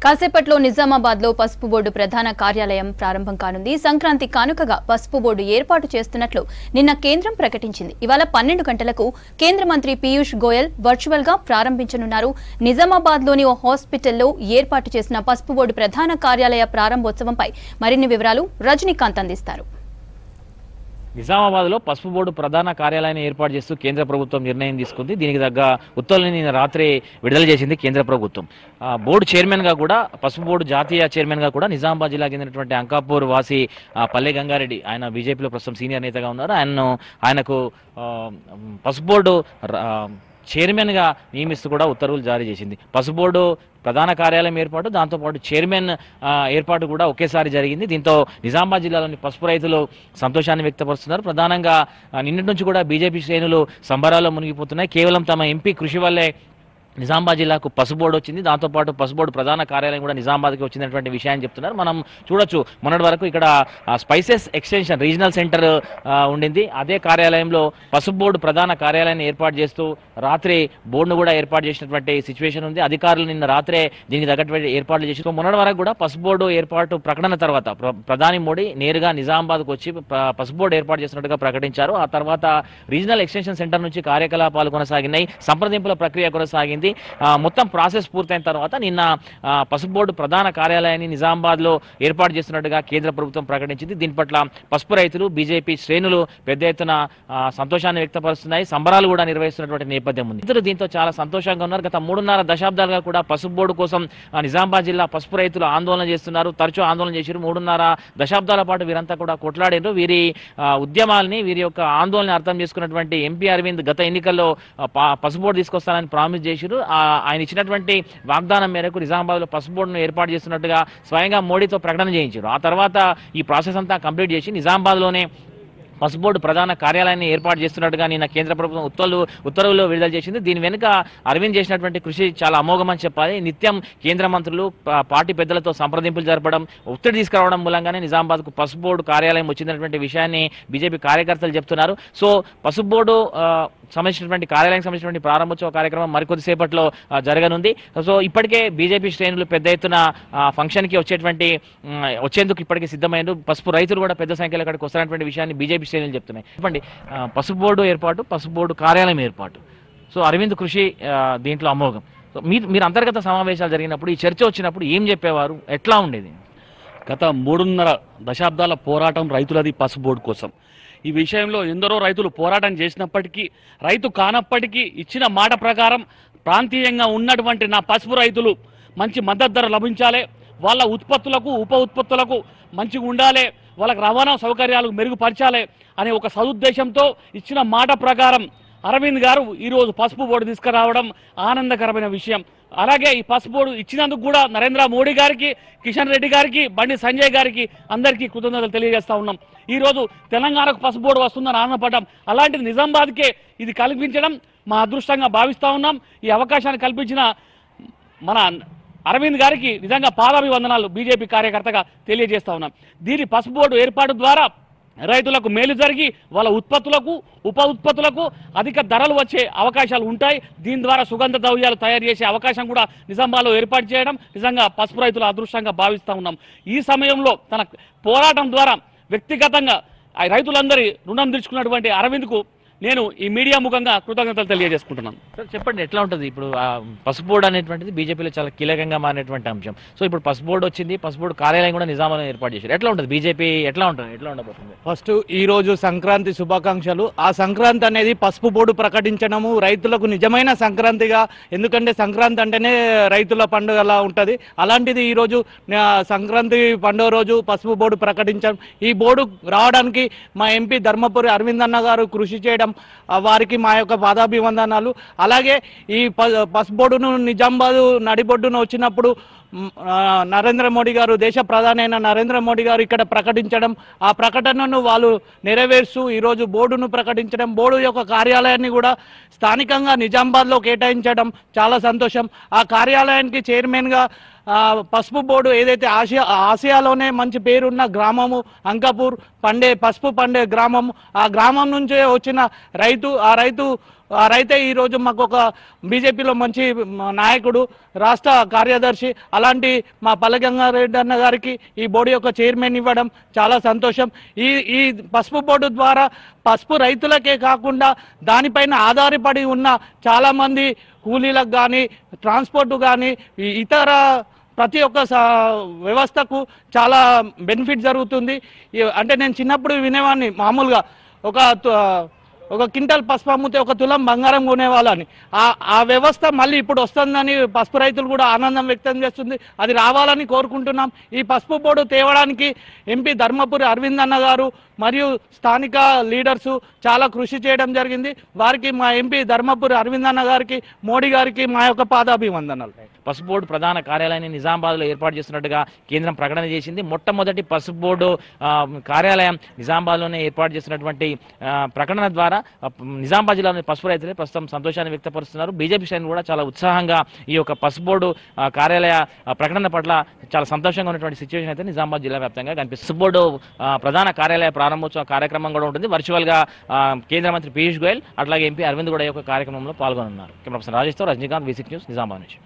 కాసేపట్లో నిజామాబాద్లో పసుపు బోర్డు ప్రధాన కార్యాలయం ప్రారంభం కానుంది. సంక్రాంతి కానుకగా పసుపు బోర్డు ఏర్పాటు చేస్తున్నట్లు నిన్న కేంద్రం ప్రకటించింది. ఇవాళ 12 గంటలకు కేంద్ర మంత్రి పీయూష్ గోయల్ వర్చువల్ గా ప్రారంభించనున్నారు. నిజామాబాద్లోని ఓ హాస్పిటల్లో ఏర్పాటు చేసిన పసుపు బోర్డు ప్రధాన కార్యాలయ ప్రారంభోత్సవంపై మరిన్ని వివరాలు రజనీకాంత్ అందిస్తారు. నిజామాబాద్లో పసుపు బోర్డు ప్రధాన కార్యాలయాన్ని ఏర్పాటు చేస్తూ కేంద్ర ప్రభుత్వం నిర్ణయం తీసుకుంది. దీనికి తగ్గ ఉత్తర్వులను నిన్న రాత్రి విడుదల చేసింది కేంద్ర ప్రభుత్వం. బోర్డు చైర్మన్గా కూడా పసుపు బోర్డు జాతీయ చైర్మన్గా కూడా నిజామాబాద్ జిల్లాకు చెందినటువంటి అంకాపూర్ వాసి పల్లె గంగారెడ్డి, ఆయన బీజేపీలో ప్రస్తుతం సీనియర్ నేతగా ఉన్నారు. ఆయనకు పసుపు బోర్డు చైర్మన్గా నియమిస్తూ కూడా ఉత్తర్వులు జారీ చేసింది. పసుపు బోర్డు ప్రధాన కార్యాలయం ఏర్పాటు, దాంతోపాటు చైర్మన్ ఏర్పాటు కూడా ఒకేసారి జరిగింది. దీంతో నిజామాబాద్ జిల్లాలోని పసుపు రైతులు సంతోషాన్ని వ్యక్తపరుస్తున్నారు. ప్రధానంగా నిన్నటి నుంచి కూడా బీజేపీ శ్రేణులు సంబరాల్లో మునిగిపోతున్నాయి. కేవలం తమ ఎంపీ కృషి వల్లే నిజామాబాద్ జిల్లాకు పసుపు బోర్డు వచ్చింది. దాంతోపాటు పసుపు బోర్డు ప్రధాన కార్యాలయం కూడా నిజామాబాద్కి వచ్చినటువంటి విషయాన్ని చెప్తున్నారు. మనం చూడొచ్చు, మొన్నటి వరకు ఇక్కడ స్పైసెస్ ఎక్స్టెన్షన్ రీజనల్ సెంటర్ ఉండింది. అదే కార్యాలయంలో పసుపు బోర్డు ప్రధాన కార్యాలయాన్ని ఏర్పాటు చేస్తూ రాత్రి బోర్డును కూడా ఏర్పాటు చేసినటువంటి సిచ్యువేషన్ ఉంది. అధికారులు నిన్న రాత్రే దీనికి తగ్గటువంటి ఏర్పాట్లు చేసి మొన్నటి వరకు కూడా పసుపు బోర్డు ఏర్పాటు ప్రకటన తర్వాత ప్రధాని మోడీ నేరుగా నిజామాబాద్కు వచ్చి పసుపు బోర్డు ఏర్పాటు చేసినట్టుగా ప్రకటించారు. ఆ తర్వాత రీజనల్ ఎక్స్టెన్షన్ సెంటర్ నుంచి కార్యకలాపాలు కొనసాగినాయి, సంప్రదింపుల ప్రక్రియ కొనసాగింది. మొత్తం ప్రాసెస్ పూర్తయిన తర్వాత నిన్న పసుపు బోర్డు ప్రధాన కార్యాలయాన్ని నిజామాబాద్లో ఏర్పాటు చేస్తున్నట్టుగా కేంద్ర ప్రభుత్వం ప్రకటించింది. దీని పట్ల పసుపు రైతులు, బీజేపీ శ్రేణులు పెద్ద ఎత్తున సంతోషాన్ని వ్యక్తపరుస్తున్నాయి, సంబరాలు కూడా నిర్వహిస్తున్నటువంటి నేపథ్యం ఉంది. ఇద్దరు దీంతో చాలా సంతోషంగా ఉన్నారు. గత 3.5 దశాబ్దాలుగా కూడా పసుపు బోర్డు కోసం నిజామాబాద్ జిల్లా పసుపు రైతులు ఆందోళన చేస్తున్నారు, తరచూ ఆందోళన చేశారు. 3.5 దశాబ్దాల పాటు వీరంతా కూడా కొట్లాడారు. వీరి ఉద్యమాలని, వీరి యొక్క ఆందోళన అర్థం చేసుకున్నటువంటి ఎంపీ అరవింద్ గత ఎన్నికల్లో పసుపు బోర్డు తీసుకొస్తానని ప్రామిస్ చేశారు. ఆయన ఇచ్చినటువంటి వాగ్దానం మేరకు నిజామాబాద్లో పసుపు బోర్డును ఏర్పాటు చేస్తున్నట్టుగా స్వయంగా మోడీతో ప్రకటన చేయించారు. ఆ తర్వాత ఈ ప్రాసెస్ అంతా కంప్లీట్ చేసి నిజామాబాద్లోనే పసుపు బోర్డు ప్రధాన కార్యాలయాన్ని ఏర్పాటు చేస్తున్నట్టుగా నిన్న కేంద్ర ప్రభుత్వం ఉత్తర్వులు విడుదల చేసింది. దీని వెనుక అరవింద్ చేసినటువంటి కృషి చాలా అమోఘమని చెప్పాలి. నిత్యం కేంద్ర మంత్రులు, పార్టీ పెద్దలతో సంప్రదింపులు జరపడం, ఒత్తిడి తీసుకురావడం మూలంగానే నిజామాబాద్కు పసుపు బోర్డు కార్యాలయం వచ్చినటువంటి విషయాన్ని బీజేపీ కార్యకర్తలు చెప్తున్నారు. సో పసుపు బోర్డు సంబంధించినటువంటి కార్యాలయానికి సంబంధించినటువంటి ప్రారంభోత్సవ కార్యక్రమం మరికొద్దిసేపట్లో జరగనుంది. సో ఇప్పటికే బీజేపీ శ్రేణులు పెద్ద ఎత్తున ఫంక్షన్కి వచ్చేందుకు ఇప్పటికే సిద్ధమైనారు. పసుపు రైతులు కూడా పెద్ద సంఖ్యలో ఇక్కడికి వస్తున్నటువంటి విషయాన్ని బీజేపీ శ్రేణులు చెప్తున్నాయి. చెప్పండి, పసుపు బోర్డు ఏర్పాటు, పసుపు బోర్డు కార్యాలయం ఏర్పాటు, సో అరవింద్ కృషి దీంట్లో అమోఘం. సో మీరు అంతర్గత సమావేశాలు జరిగినప్పుడు, ఈ చర్చ వచ్చినప్పుడు ఏం చెప్పేవారు, ఎట్లా ఉండేది? గత 3.5 దశాబ్దాల పోరాటం రైతులది పసుపు బోర్డు కోసం. ఈ విషయంలో ఎందరో రైతులు పోరాటం చేసినప్పటికీ, రైతు కానప్పటికీ ఇచ్చిన మాట ప్రకారం ప్రాంతీయంగా ఉన్నటువంటి నా పసుపు రైతులు మంచి మద్దతు ధర లభించాలి, వాళ్ళ ఉత్పత్తులకు, ఉప ఉత్పత్తులకు మంచిగా ఉండాలి, వాళ్ళకి రవాణా సౌకర్యాలు మెరుగుపరచాలి అనే ఒక సదుద్దేశంతో ఇచ్చిన మాట ప్రకారం అరవింద్ గారు ఈరోజు పసుపు బోర్డు తీసుకురావడం ఆనందకరమైన విషయం. అలాగే ఈ పసుపు బోర్డు ఇచ్చినందుకు కూడా నరేంద్ర మోడీ గారికి, కిషన్ రెడ్డి గారికి, బండి సంజయ్ గారికి అందరికీ కృతజ్ఞతలు తెలియజేస్తా ఉన్నాం. ఈరోజు తెలంగాణకు పసుపు బోర్డు వస్తుందని ఆనందపడ్డాం. అలాంటిది నిజామాబాద్కే ఇది కల్పించడం మా అదృష్టంగా భావిస్తూ ఉన్నాం. ఈ అవకాశాన్ని కల్పించిన మన అరవింద్ గారికి నిజంగా పాదాభివందనాలు బీజేపీ కార్యకర్తగా తెలియజేస్తా ఉన్నాం. దీని పసుపు బోర్డు ఏర్పాటు ద్వారా రైతులకు మేలు జరిగి వాళ్ళ ఉత్పత్తులకు, ఉప ఉత్పత్తులకు అధిక ధరలు వచ్చే అవకాశాలు ఉంటాయి. దీని ద్వారా సుగంధ ద్రవ్యాలు తయారు చేసే అవకాశం కూడా నిజామాబాద్లో ఏర్పాటు చేయడం నిజంగా పసుపు రైతుల అదృష్టంగా భావిస్తూ ఉన్నాం. ఈ సమయంలో తన పోరాటం ద్వారా వ్యక్తిగతంగా రైతులందరి రుణం తీర్చుకున్నటువంటి అరవింద్కు నేను ఈ మీడియా ముఖంగా కృతజ్ఞతలు తెలియజేసుకుంటున్నాను. సార్ చెప్పండి, ఎట్లా ఉంటుంది ఇప్పుడు పసుపు బోర్డు అనేటువంటిది బీజేపీలో చాలా కీలకంగా మారినటువంటి అంశం. సో ఇప్పుడు పసుపు బోర్డు వచ్చింది, పసుపు బోర్డు కార్యాలయం కూడా నిజామాబాద్లో ఏర్పాటు చేశారు. ఎట్లా ఉంటుంది బీజేపీ, ఎట్లా ఉండబోతుంది? ఫస్ట్ ఈ రోజు సంక్రాంతి శుభాకాంక్షలు. ఆ సంక్రాంతి అనేది పసుపు బోర్డు ప్రకటించడము రైతులకు నిజమైన సంక్రాంతిగా, ఎందుకంటే సంక్రాంతి అంటేనే రైతుల పండుగలా ఉంటుంది. అలాంటిది ఈరోజు సంక్రాంతి పండుగ రోజు పసుపు బోర్డు ప్రకటించడం, ఈ బోర్డు రావడానికి మా ఎంపీ ధర్మపురి అరవింద్ అన్న గారు కృషి చేయడం, వారికి మా యొక్క పాదాభివందనాలు. అలాగే ఈ పసుపు బోర్డును నిజామాబాద్ నడిబొడ్డును వచ్చినప్పుడు నరేంద్ర మోడీ గారు, దేశ ప్రధాని అయిన నరేంద్ర మోడీ గారు ఇక్కడ ప్రకటించడం, ఆ ప్రకటనను వాళ్ళు నెరవేరుస్తూ ఈరోజు బోర్డును ప్రకటించడం, బోర్డు యొక్క కార్యాలయాన్ని కూడా స్థానికంగా నిజామాబాద్లో కేటాయించడం చాలా సంతోషం. ఆ కార్యాలయానికి చైర్మన్గా పసుపు బోర్డు ఏదైతే ఆసియాలోనే మంచి పేరున్న గ్రామము అంకాపూర్ పసుపు పండే గ్రామము, ఆ గ్రామం నుంచే వచ్చిన రైతు, ఆ రైతు ఆ రైతే ఈరోజు మాకు ఒక బీజేపీలో మంచి నాయకుడు, రాష్ట్ర కార్యదర్శి, అలాంటి మా పల్లెగంగారెడ్డి అన్న గారికి ఈ బోర్డు యొక్క చైర్మన్ ఇవ్వడం చాలా సంతోషం. ఈ పసుపు బోర్డు ద్వారా పసుపు రైతులకే కాకుండా దానిపైన ఆధారపడి ఉన్న చాలామంది కూలీలకు కానీ, ట్రాన్స్పోర్ట్ కానీ, ఇతర ప్రతి ఒక్క వ్యవస్థకు చాలా బెనిఫిట్ జరుగుతుంది. అంటే నేను చిన్నప్పుడు వినేవాడిని, మామూలుగా ఒక క్వింటల్ పసుపు అమ్మితే 1 తులం బంగారం కొనేవాళ్ళని. ఆ వ్యవస్థ మళ్ళీ ఇప్పుడు వస్తుందని పసుపు రైతులు కూడా ఆనందం వ్యక్తం చేస్తుంది. అది రావాలని కోరుకుంటున్నాం. ఈ పసుపు బోర్డు తేవడానికి ఎంపీ ధర్మపురి అరవింద్ అన్న గారు మరియు స్థానిక లీడర్సు చాలా కృషి చేయడం జరిగింది. వారికి మా ఎంపీ ధర్మపురి అరవింద్ అన్న గారికి, మోడీ గారికి మా యొక్క పాదాభివందనాలు. పసుపు బోర్డు ప్రధాన కార్యాలయాన్ని నిజామాబాద్లో ఏర్పాటు చేస్తున్నట్టుగా కేంద్రం ప్రకటన చేసింది. మొట్టమొదటి పసుపు బోర్డు కార్యాలయం నిజామాబాద్లోనే ఏర్పాటు చేస్తున్నటువంటి ప్రకటన ద్వారా నిజామాబాద్ జిల్లాలోని పసుపు రైతులే ప్రస్తుతం సంతోషాన్ని వ్యక్తపరుస్తున్నారు. బీజేపీ శ్రేణులు కూడా చాలా ఉత్సాహంగా ఈ యొక్క పసుపు బోర్డు కార్యాలయ ప్రకటన పట్ల చాలా సంతోషంగా ఉన్నటువంటి సిచ్యువేషన్ అయితే నిజామాబాద్ జిల్లా వ్యాప్తంగా కనిపిస్తుంది. పసుపు బోర్డు ప్రధాన కార్యాలయ ప్రారంభోత్సవ కార్యక్రమం కూడా ఉంటుంది. వర్చువల్గా కేంద్ర మంత్రి పీయూష్ గోయల్ అట్లాగే ఎంపీ అరవింద్ కూడా ఈ యొక్క కార్యక్రమంలో పాల్గొనున్నారు. కెమెరా పర్సన్ రాజేష్తో రజనీకాంత్, V6 న్యూస్, నిజామాబాద్ నుంచి.